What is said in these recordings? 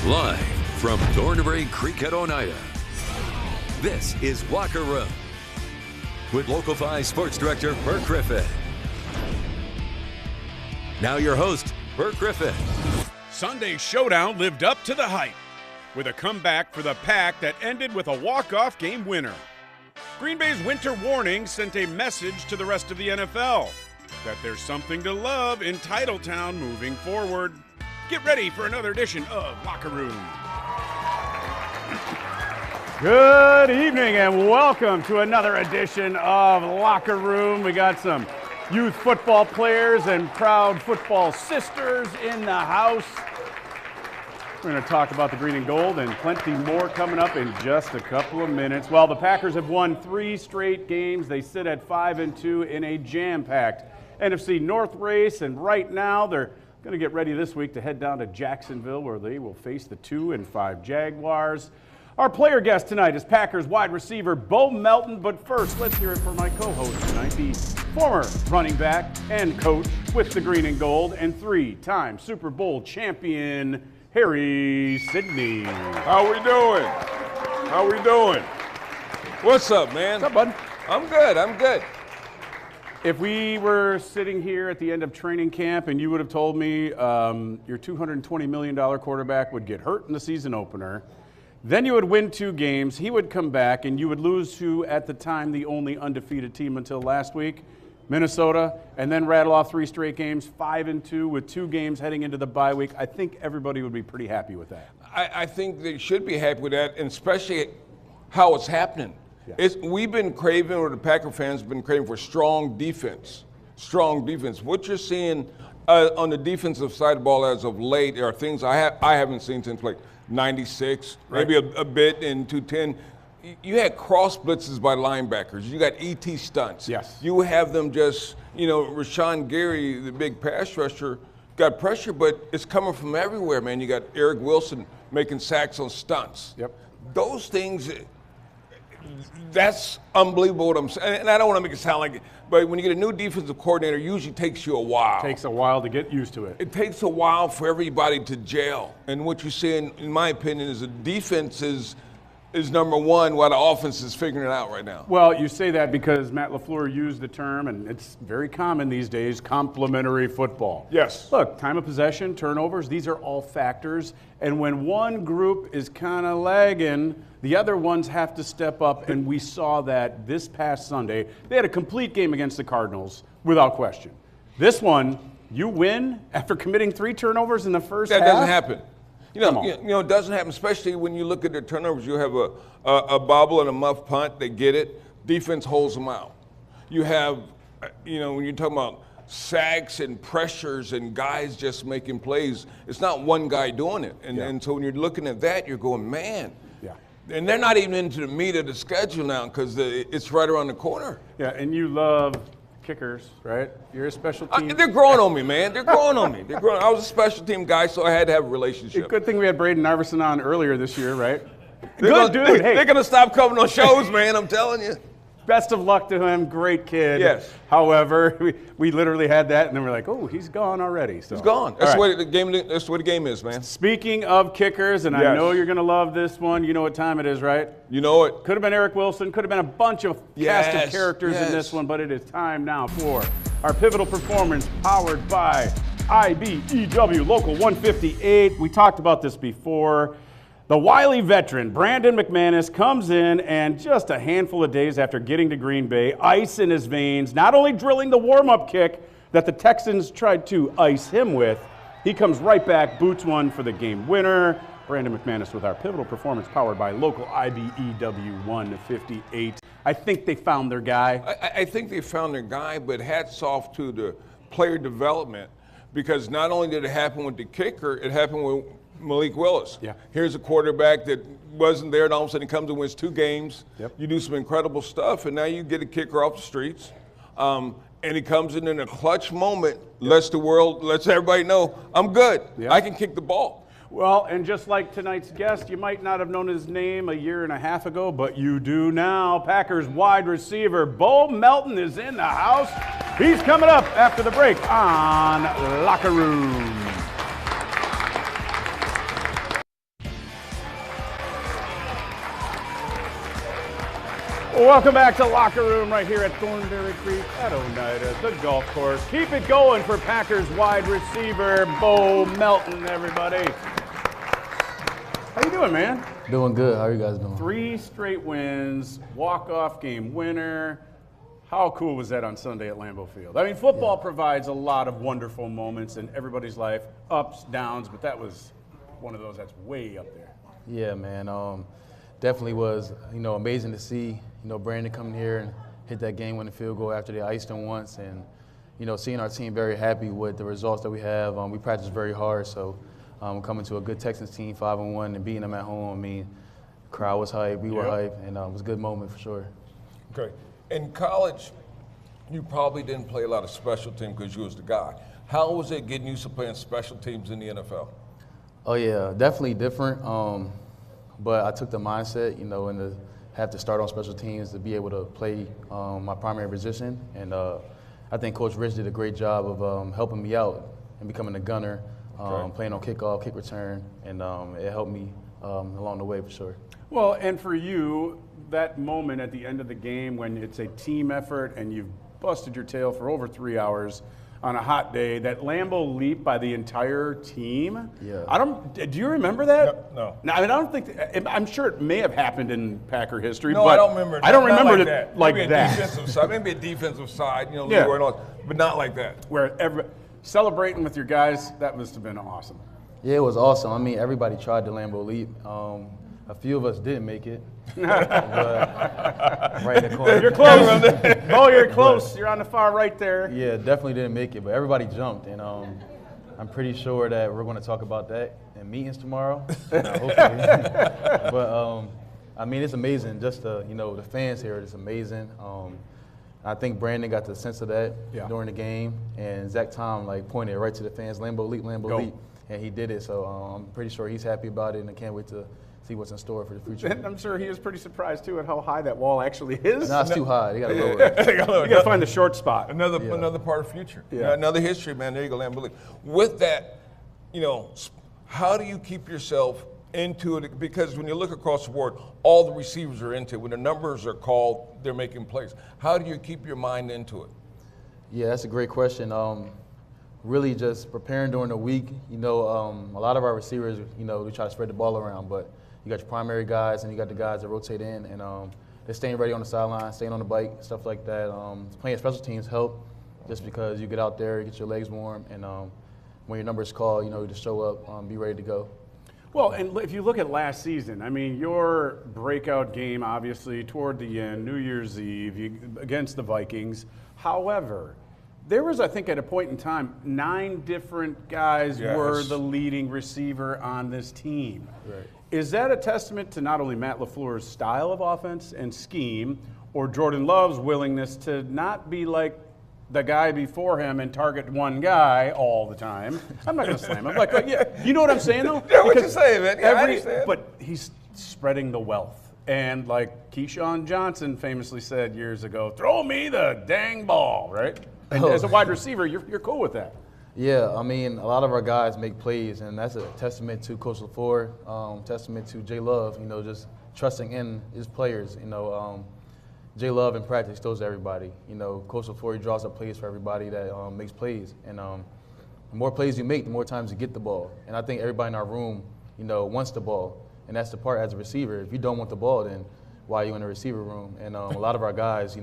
Live from Thornbury Creek at Oneida, this is Locker Room with Local 5 Sports Director Bert Griffin. Now your host, Bert Griffin. Sunday's showdown lived up to the hype with a comeback for the Pack that ended with a walk-off game winner. Green Bay's winter warning sent a message to the rest of the NFL that there's something to love in Titletown moving forward. Get ready for another edition of Locker Room. Good evening and welcome to another edition of Locker Room. We got some youth football players and proud football sisters in the house. We're going to talk about the green and gold and plenty more coming up in just a couple of minutes. Well, the Packers have won 3 straight games. They sit at 5-2 in a jam-packed NFC North race, and right now they're going to get ready this week to head down to Jacksonville where they will face the 2-5 Jaguars. Our player guest tonight is Packers wide receiver Bo Melton, but first let's hear it for my co-host tonight, the former running back and coach with the green and gold and 3-time Super Bowl champion, Harry Sidney. How we doing? What's up, man? What's up, bud? I'm good. If we were sitting here at the end of training camp and you would have told me your $220 million quarterback would get hurt in the season opener, then you would win 2 games, he would come back, and you would lose to, at the time, the only undefeated team until last week, Minnesota, and then rattle off 3 straight games, 5-2 with 2 games heading into the bye week. I think everybody would be pretty happy with that. I think they should be happy with that, and especially how it's happening. Yeah. We've been craving, or the Packer fans have been craving for strong defense. What you're seeing on the defensive side of the ball as of late are things I haven't seen since like 96, right. maybe a bit in 210. You had cross blitzes by linebackers. You got ET stunts. Yes. You have them just, Rashawn Gary, the big pass rusher, got pressure, but it's coming from everywhere, man. You got Eric Wilson making sacks on stunts. Yep. Those things, that's unbelievable what I'm saying. And I don't want to make it sound like it, but when you get a new defensive coordinator, it usually takes you a while. It takes a while to get used to it. It takes a while for everybody to gel. And what you're seeing, in my opinion, is the defense is number one while the offense is figuring it out right now. Well, you say that because Matt LaFleur used the term, and it's very common these days, complementary football. Yes. Look, time of possession, turnovers, these are all factors. And when one group is kind of lagging, the other ones have to step up, and we saw that this past Sunday. They had a complete game against the Cardinals, without question. This one, you win after committing 3 turnovers in the first half? That doesn't happen. It doesn't happen, especially when you look at their turnovers. You have a bobble and a muff punt. They get it. Defense holds them out. You have, when you're talking about sacks and pressures and guys just making plays, it's not one guy doing it. And so when you're looking at that, you're going, man. Yeah. And they're not even into the meat of the schedule now because it's right around the corner. Yeah, and you love kickers, right? You're a special team. They're growing on me, man. They're growing on me. I was a special team guy, so I had to have a relationship. Good thing we had Braden Narveson on earlier this year, right? Dude. Hey. They're going to stop coming on shows, man, I'm telling you. Best of luck to him. Great kid. Yes. However, we literally had that, and then we're like, oh, he's gone already. So. He's gone. That's what the game is, man. Speaking of kickers, and I know you're going to love this one. You know what time it is, right? You know it. Could have been Eric Wilson. Could have been a bunch of cast of characters in this one, but it is time now for our pivotal performance powered by IBEW Local 158. We talked about this before. The wily veteran, Brandon McManus, comes in, and just a handful of days after getting to Green Bay, ice in his veins, not only drilling the warm-up kick that the Texans tried to ice him with, he comes right back, boots one for the game winner. Brandon McManus with our pivotal performance powered by Local IBEW 158. I think they found their guy. I think they found their guy, but hats off to the player development, because not only did it happen with the kicker, it happened with Malik Willis. Yeah. Here's a quarterback that wasn't there, and all of a sudden he comes and wins 2 games. Yep. You do some incredible stuff, and now you get a kicker off the streets. And he comes in a clutch moment, lets everybody know, I'm good. Yep. I can kick the ball. Well, and just like tonight's guest, you might not have known his name a year and a half ago, but you do now. Packers wide receiver Bo Melton is in the house. He's coming up after the break on Locker Room. Welcome back to Locker Room right here at Thornberry Creek at Oneida, the golf course. Keep it going for Packers wide receiver Bo Melton, everybody. How you doing, man? Doing good. How are you guys doing? 3 straight wins, walk-off game winner. How cool was that on Sunday at Lambeau Field? I mean, football provides a lot of wonderful moments in everybody's life, ups, downs, but that was one of those that's way up there. Yeah, man. Definitely was, amazing to see, Brandon coming here and hit that game-winning field goal after they iced him once, and, seeing our team very happy with the results that we have. We practiced very hard, so coming to a good Texans team, 5-1, and beating them at home. I mean, the crowd was hyped, we were hyped, and it was a good moment for sure. Okay. In college, you probably didn't play a lot of special teams because you was the guy. How was it getting used to playing special teams in the NFL? Oh, yeah, definitely different. But I took the mindset, and to have to start on special teams to be able to play my primary position. And I think Coach Rich did a great job of helping me out and becoming a gunner, playing on kickoff, kick return, and it helped me along the way for sure. Well, and for you, that moment at the end of the game when it's a team effort and you've busted your tail for over 3 hours on a hot day, that Lambeau leap by the entire team. Yeah. Do you remember that? No. I mean, I don't think. I'm sure it may have happened in Packer history. No, but I don't remember. I don't remember like it like maybe that. Defensive side, maybe a defensive side, Yeah. but not like that. Where celebrating with your guys, that must have been awesome. Yeah, it was awesome. I mean, everybody tried the Lambeau leap. A few of us didn't make it. But right in the corner. You're close. Bo, you're close. You're on the far right there. Yeah, definitely didn't make it, but everybody jumped, and I'm pretty sure that we're going to talk about that in meetings tomorrow, hopefully. But I mean, it's amazing. Just the fans here, it's amazing. I think Brandon got the sense of that during the game, and Zach Tom pointed right to the fans, Lambeau leap, and he did it. So I'm pretty sure he's happy about it, and I can't wait to see what's in store for the future. And I'm sure he was pretty surprised too at how high that wall actually is. No, it's too high. They got to lower it. You got to find the short spot. Another part of future. Yeah. Another history, man. There you go, Lambeau leap. With that, how do you keep yourself into it? Because when you look across the board, all the receivers are into it. When the numbers are called, they're making plays. How do you keep your mind into it? Yeah, that's a great question. Really just preparing during the week. A lot of our receivers, we try to spread the ball around, but you got your primary guys and you got the guys that rotate in, and they're staying ready on the sideline, staying on the bike, stuff like that. Playing special teams help just because you get out there, you get your legs warm, and when your number is called, you just show up, be ready to go. Well, and if you look at last season, I mean, your breakout game, obviously, toward the end, New Year's Eve, against the Vikings. However, there was, I think, at a point in time, 9 different guys were the leading receiver on this team. Right. Is that a testament to not only Matt LaFleur's style of offense and scheme, or Jordan Love's willingness to not be like the guy before him and target one guy all the time? I'm not going to slam him. You know what I'm saying, though? Yeah, what you saying, man? Yeah, I understand. But he's spreading the wealth. And like Keyshawn Johnson famously said years ago, throw me the dang ball, right? And as a wide receiver, you're cool with that. Yeah, I mean, a lot of our guys make plays, and that's a testament to Coach LaFleur, testament to Jay Love, just trusting in his players. Jay Love in practice throws to everybody. Coach LaFleur, he draws up plays for everybody that makes plays. And the more plays you make, the more times you get the ball. And I think everybody in our room, wants the ball. And that's the part as a receiver. If you don't want the ball, then why are you in the receiver room? And a lot of our guys,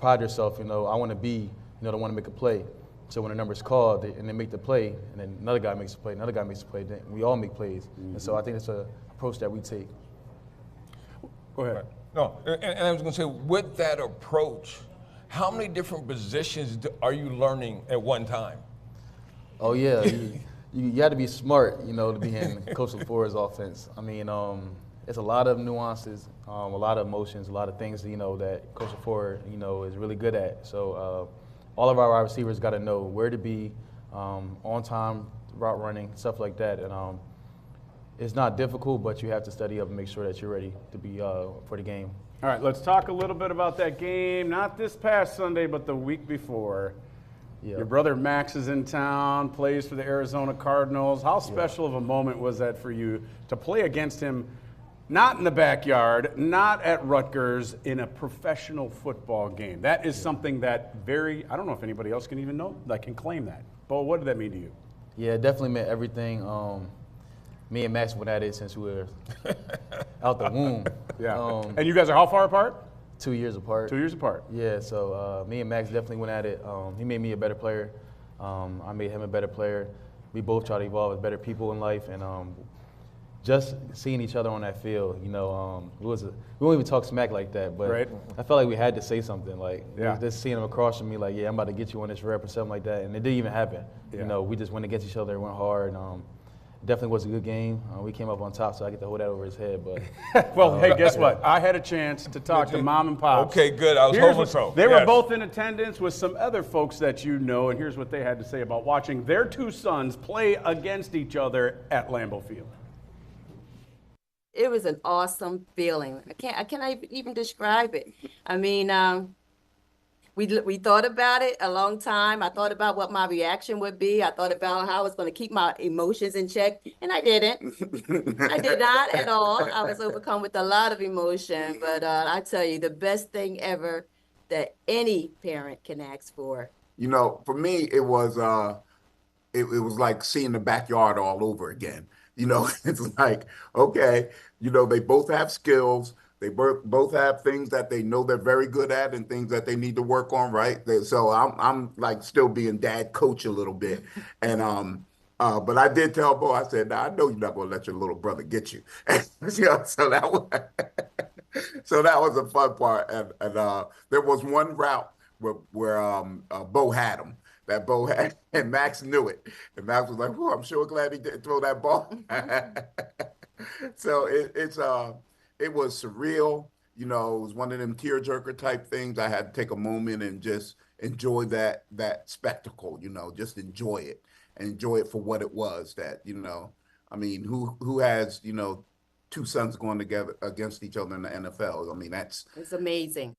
pride yourself, I want to be, the one to make a play. So when the number's called and they make the play, and then another guy makes a play, another guy makes a play, then we all make plays. Mm-hmm. And so I think it's an approach that we take. Go ahead. No, and I was going to say, with that approach, how many different positions are you learning at one time? Oh, yeah. You got to be smart, to be in Coach LaFleur's offense. I mean, it's a lot of nuances, a lot of emotions, a lot of things, that Coach LaFleur, is really good at. So all of our wide receivers got to know where to be, on time, route running, stuff like that. And it's not difficult, but you have to study up and make sure that you're ready to be for the game. All right, let's talk a little bit about that game. Not this past Sunday, but the week before. Yeah. Your brother Max is in town, plays for the Arizona Cardinals. How special of a moment was that for you to play against him Not in the backyard, not at Rutgers, in a professional football game. That is something that I don't know if anybody else can even know, that can claim that. Bo, what did that mean to you? Yeah, it definitely meant everything. Me and Max went at it since we were out the womb. Yeah. And you guys are how far apart? 2 years apart. 2 years apart. Yeah, so me and Max definitely went at it. He made me a better player. I made him a better player. We both try to evolve as better people in life, and just seeing each other on that field, we won't even talk smack like that, but right. I felt like we had to say something, like yeah. just seeing him across from me, like, yeah, I'm about to get you on this rep or something like that, and it didn't even happen. Yeah. We just went against each other, went hard. Definitely was a good game. We came up on top, so I get to hold that over his head. But well, hey, guess what? I had a chance to talk to Mom and Pop. Okay, good. I was hoping so. They were both in attendance with some other folks that you know, and here's what they had to say about watching their two sons play against each other at Lambeau Field. It was an awesome feeling. I cannot even describe it. I mean, we thought about it a long time. I thought about what my reaction would be. I thought about how I was going to keep my emotions in check, and I didn't. I did not at all. I was overcome with a lot of emotion, but I tell you, the best thing ever that any parent can ask for. For me, it was like seeing the backyard all over again. It's like, okay, they both have skills. They both have things that they know they're very good at and things that they need to work on, right? So I'm like still being dad coach a little bit. And but I did tell Bo, I said, I know you're not going to let your little brother get you. So that was a fun part. And there was one route where Bo had him. That Bo had, and Max knew it. And Max was like, "Oh, I'm sure glad he didn't throw that ball." So it was surreal. It was one of them tearjerker type things. I had to take a moment and just enjoy that spectacle. Just enjoy it and enjoy it for what it was. That I mean, who has two sons going together against each other in the NFL? I mean, it's amazing.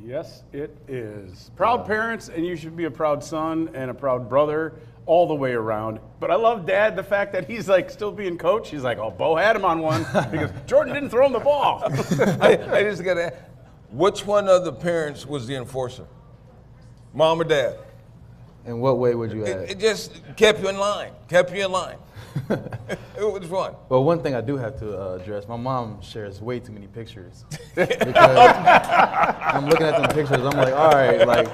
Yes, it is. Proud parents, and you should be a proud son and a proud brother all the way around. But I love Dad, the fact that he's like still being coach. He's like, oh, Bo had him on one because Jordan didn't throw him the ball. I just got to ask, which one of the parents was the enforcer? Mom or Dad? In what way would you add? It just kept you in line. Which one? Well, one thing I do have to address, my mom shares way too many pictures. Because I'm looking at them pictures, I'm like, all right, like,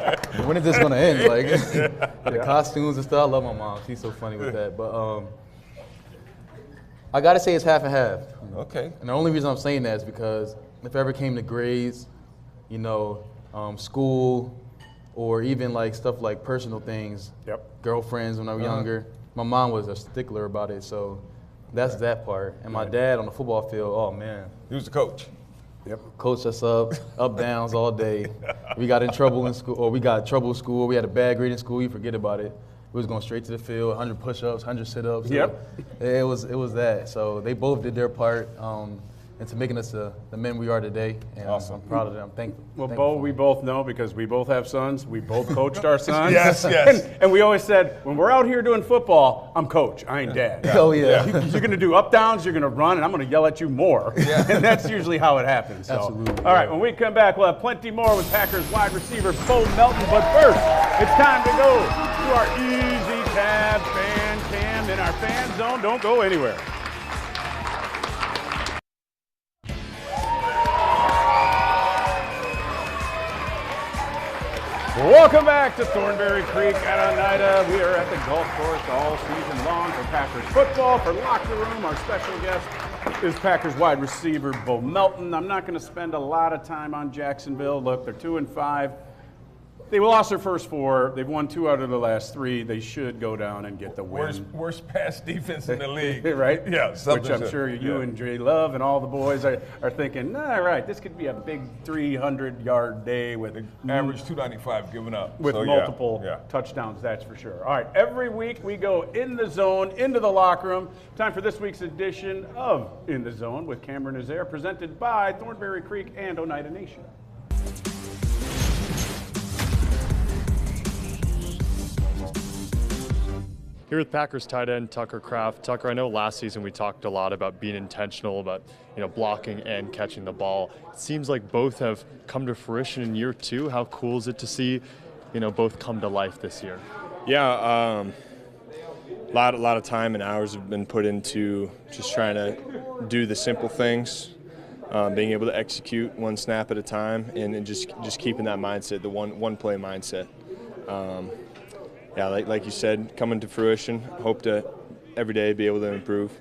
when is this going to end? Like, the costumes and stuff, I love my mom. She's so funny with that. But I got to say it's half and half. Okay. And the only reason I'm saying that is because if it ever came to grades, school, or even like stuff like personal things, girlfriends when I was younger, my mom was a stickler about it, so that's that part. And my dad on the football field, oh man. He was the coach. Yep. Coached us up downs all day. We got in trouble in school, or we got in trouble in school. We had a bad grade in school, you forget about it. We was going straight to the field, 100 push-ups, 100 sit-ups. Yep. It was that. So they both did their part into making us the men we are today. And awesome. I'm proud of them. Thankful. Well, Bo, we both know because we both have sons. We both coached our sons. Yes. And we always said, when we're out here doing football, I'm coach. I ain't dad. Oh, yeah. You're going to do up downs, you're going to run, and I'm going to yell at you more. Yeah. And that's usually how it happens. So. Absolutely. All right, when we come back, we'll have plenty more with Packers wide receiver Bo Melton. But first, it's time to go to our Easy Tab Fan Cam in our fan zone. Don't go anywhere. Welcome back to Thornberry Creek at Oneida. We are at the golf course all season long for Packers football. For Locker Room, our special guest is Packers wide receiver Bo Melton. I'm not going to spend a lot of time on Jacksonville. Look, they're 2-5. They lost their first 4. They've won 2 out of the last 3. They should go down and get the win. Worst pass defense in the league. Right? Yeah. Which I'm sure you and Jay Love and all the boys are thinking, all right, this could be a big 300-yard day with average 295 given up. With multiple touchdowns, that's for sure. All right, every week we go in the zone, into the locker room. Time for this week's edition of In the Zone with Cameron Nazaire, presented by Thornberry Creek and Oneida Nation. Here with Packers tight end Tucker Kraft. Tucker, I know last season we talked a lot about being intentional, about blocking and catching the ball. It seems like both have come to fruition in year 2. How cool is it to see, both come to life this year? Yeah, a lot of time and hours have been put into just trying to do the simple things, being able to execute one snap at a time, and just keeping that mindset, the one play mindset. Yeah, like you said, coming to fruition. Hope to every day be able to improve,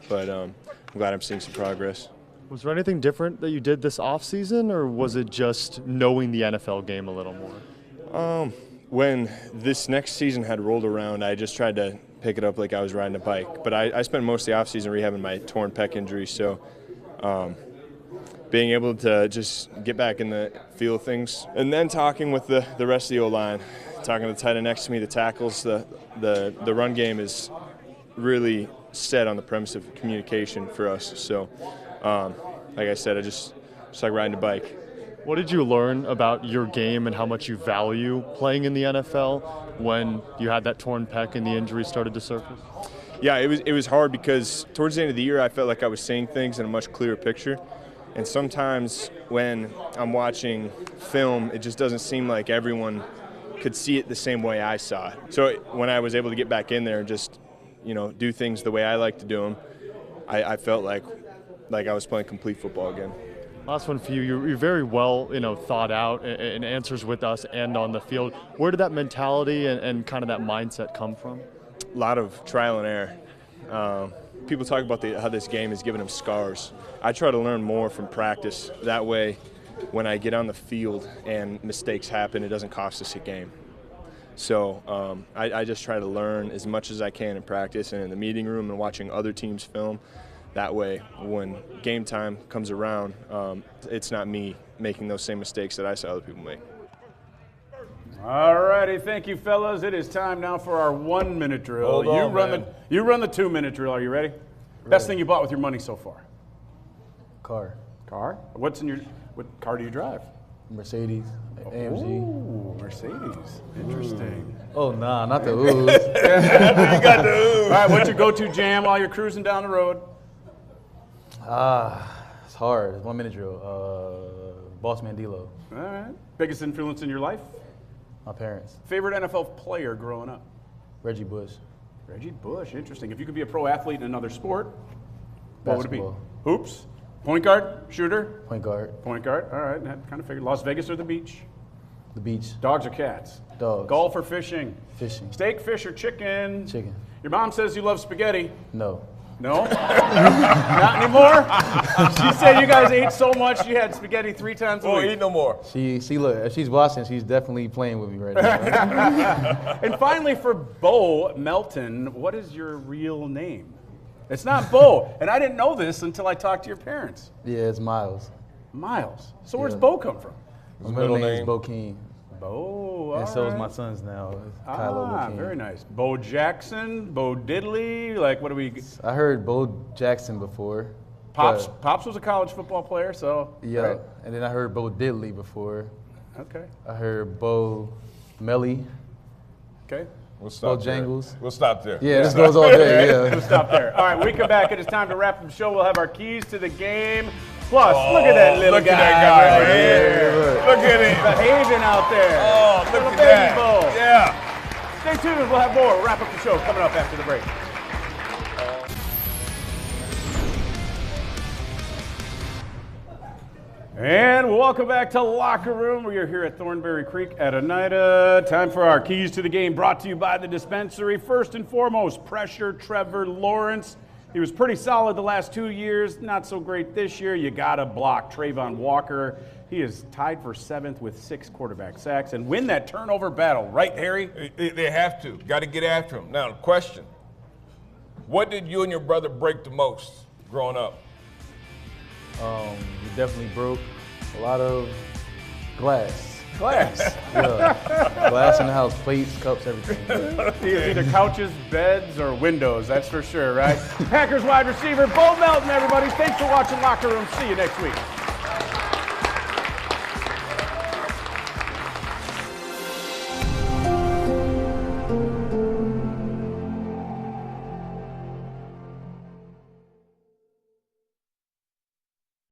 but I'm glad I'm seeing some progress. Was there anything different that you did this offseason, or was it just knowing the NFL game a little more? When this next season had rolled around, I just tried to pick it up like I was riding a bike. But I spent most of the offseason rehabbing my torn pec injury, so being able to just get back in the feel of things. And then talking with the rest of the O-line, talking to the tight end next to me, the tackles, the run game is really set on the premise of communication for us. So, like I said, I just like riding a bike. What did you learn about your game and how much you value playing in the NFL when you had that torn pec and the injury started to surface? Yeah, it was hard because towards the end of the year I felt like I was seeing things in a much clearer picture. And sometimes when I'm watching film, it just doesn't seem like everyone could see it the same way I saw it. So when I was able to get back in there and just, do things the way I like to do them, I felt like I was playing complete football again. Last one for you. You're very well, thought out in answers with us and on the field. Where did that mentality and kind of that mindset come from? A lot of trial and error. People talk about how this game has given them scars. I try to learn more from practice. That way, when I get on the field and mistakes happen, it doesn't cost us a game. So I just try to learn as much as I can in practice and in the meeting room and watching other teams film. That way, when game time comes around, it's not me making those same mistakes that I saw other people make. All righty, thank you, fellas. It is time now for our 1-minute drill. You run the 2-minute drill. Are you ready? Best thing you bought with your money so far? Car. Car? What car do you drive? Mercedes, AMG. Ooh, Mercedes. Interesting. Oh, nah, not the ooze. You got the ooze. All right, what's your go-to jam while you're cruising down the road? It's hard. 1-minute drill. Boss Mandilo. All right. Biggest influence in your life? My parents. Favorite NFL player growing up? Reggie Bush. Reggie Bush, interesting. If you could be a pro athlete in another sport, what would it be? Basketball. Hoops? Point guard? Shooter? Point guard. Point guard, all right. That kind of figured. Las Vegas or the beach? The beach. Dogs or cats? Dogs. Golf or fishing? Fishing. Steak, fish, or chicken? Chicken. Your mom says you love spaghetti. No. No? Not anymore? She said you guys ate so much you had spaghetti 3 times a week. Eat no more. She look, if she's watching, she's definitely playing with me right now. And finally, for Bo Melton, what is your real name? It's not Bo, and I didn't know this until I talked to your parents. Yeah, it's Miles. Miles. So where's Bo come from? My middle name is Bo King. Bo, and so is my son's now. Kylo Bo King. Very nice. Bo Jackson, Bo Diddley, what do we? I heard Bo Jackson before. Pops was a college football player, so. Yeah, right? and then I heard Bo Diddley before. Okay. I heard Bo Melly. Okay. We'll stop Bo there. Jangles. We'll stop there. Yeah, this goes all day, yeah. We'll stop there. All right, when we come back, it is time to wrap up the show. We'll have our keys to the game. Plus, look at that little guy right here. Look at him. Behaving out there. Oh, look little at baby that. Bo. Yeah. Stay tuned. We'll have more. We'll wrap up the show coming up after the break. And welcome back to Locker Room. We are here at Thornberry Creek at Oneida. Time for our keys to the game, brought to you by the dispensary. First and foremost, pressure Trevor Lawrence. He was pretty solid the last 2 years, not so great this year. You got to block Trayvon Walker. He is tied for 7th with 6 quarterback sacks and win that turnover battle, right, Harry? They have to. Got to get after him. Now, question. What did you and your brother break the most growing up? We definitely broke a lot of glass. Glass. Yeah. Glass in the house, plates, cups, everything. Either couches, beds, or windows, that's for sure, right? Packers wide receiver Bo Melton, everybody. Thanks for watching Locker Room. See you next week.